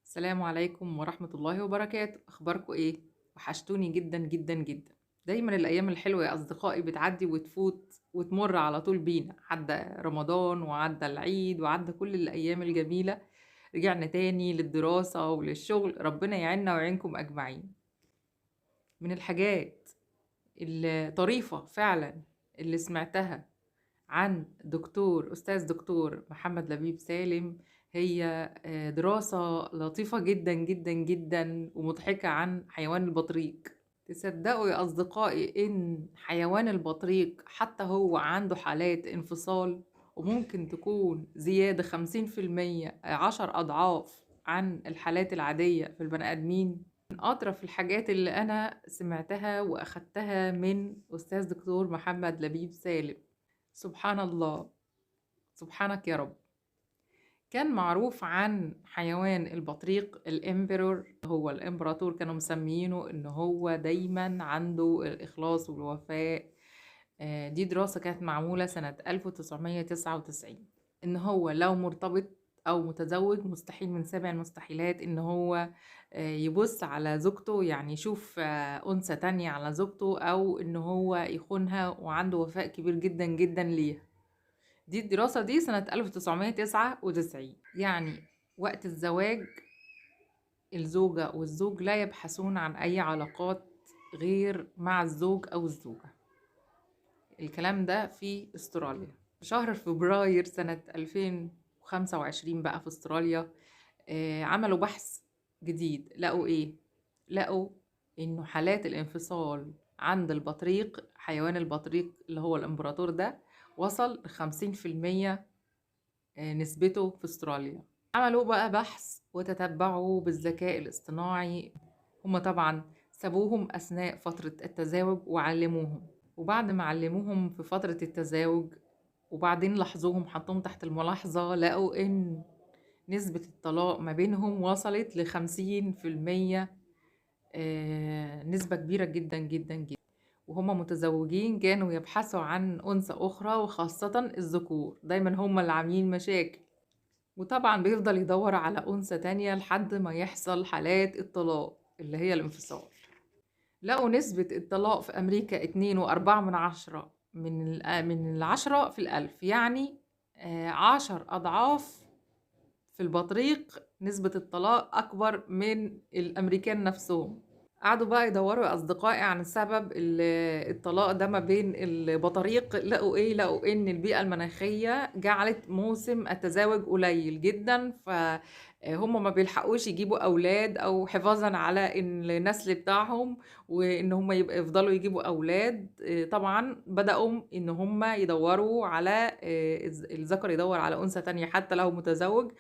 السلام عليكم ورحمة الله وبركاته. أخباركم إيه؟ وحشتوني جدا جدا جدا. دايما الأيام الحلوة يا أصدقائي بتعدي وتفوت وتمر على طول بينا. عدى رمضان وعدى العيد وعدى كل الأيام الجميلة. رجعنا تاني للدراسة وللشغل. ربنا يعيننا ويعينكم أجمعين. من الحاجات الطريفة فعلا اللي سمعتها عن أستاذ دكتور محمد لبيب سالم هي دراسة لطيفة جدا جدا جدا ومضحكة عن حيوان البطريق. تصدقوا يا أصدقائي إن حيوان البطريق حتى هو عنده حالات انفصال، وممكن تكون زيادة 50%، 10 أضعاف عن الحالات العادية في البني آدمين. من أطرف الحاجات اللي أنا سمعتها وأخدتها من أستاذ دكتور محمد لبيب سالم. سبحان الله، سبحانك يا رب. كان معروف عن حيوان البطريق الإمبرور، هو الإمبراطور، كانوا مسميينه إن هو دايما عنده الإخلاص والوفاء. دي دراسة كانت معمولة سنة 1999، إن هو لو مرتبط أو متزوج مستحيل من 7 المستحيلات إن هو يبص على زوجته، يعني يشوف أنثى تانية على زوجته، أو إن هو يخونها، وعنده وفاء كبير جدا جدا ليها. دي الدراسة دي سنة 1999. يعني وقت الزواج الزوجة والزوج لا يبحثون عن أي علاقات غير مع الزوج أو الزوجة. الكلام ده في استراليا. في شهر فبراير سنة 2025 بقى في استراليا عملوا بحث جديد. لقوا ايه؟ لقوا انه حالات الانفصال عند البطريق، حيوان البطريق اللي هو الامبراطور ده، وصل ل50% نسبته في استراليا. عملوا بقى بحث وتتبعوا بالذكاء الاصطناعي. هما طبعا سابوهم أثناء فترة التزاوج وعلموهم، وبعد ما علموهم في فترة التزاوج وبعدين لاحظوهم، حطوهم تحت الملاحظة، لقوا إن نسبة الطلاق ما بينهم وصلت ل50%. نسبة كبيرة جدا جدا جدا. وهما متزوجين كانوا يبحثوا عن أنثى أخرى، وخاصة الذكور دايما هما اللي عاملين مشاكل، وطبعا بيفضل يدور على أنثى تانية لحد ما يحصل حالات الطلاق اللي هي الانفصال. لقوا نسبة الطلاق في أمريكا 2.4 من العشرة في الألف، يعني 10 أضعاف. في البطريق نسبة الطلاق أكبر من الأمريكان نفسهم. قعدوا بقى يدوروا يا أصدقائي عن سبب الطلاق ده ما بين البطاريق. لقوا إيه؟ لقوا إن البيئة المناخية جعلت موسم التزاوج قليل جدا، فهم ما بيلحقوش يجيبوا أولاد، أو حفاظا على النسل بتاعهم، وإن هم يفضلوا يجيبوا أولاد. طبعا بدأوا إن هم يدوروا على الذكر يدور على أنثى تانية حتى لو متزوج،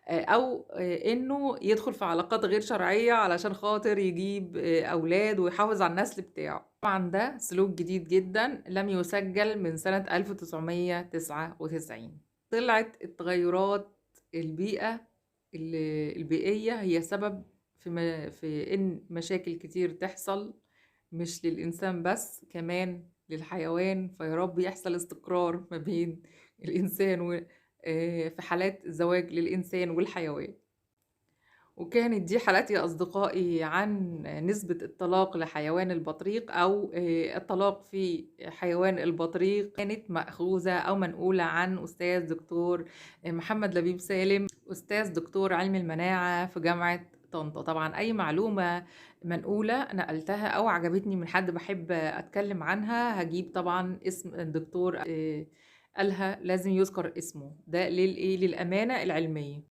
أو إنه يدخل في علاقات غير شرعية علشان خاطر يجيب أولاد ويحافظ على النسل بتاعه. طبعا ده سلوك جديد جدا لم يسجل من سنة 1999. طلعت التغيرات البيئية هي سبب في إن مشاكل كتير تحصل، مش للإنسان بس، كمان للحيوان. فيا رب يحصل استقرار ما بين الإنسان في حالات الزواج للإنسان والحيوان. وكانت دي حالات يا أصدقائي عن نسبة الطلاق لحيوان البطريق، أو الطلاق في حيوان البطريق، كانت مأخوذة أو منقولة عن أستاذ دكتور محمد لبيب سالم، أستاذ دكتور علم المناعة في جامعة طنطا. طبعا أي معلومة منقولة نقلتها أو عجبتني من حد بحب أتكلم عنها، هجيب طبعا اسم الدكتور قالها، لازم يذكر اسمه ده للأمانة العلمية.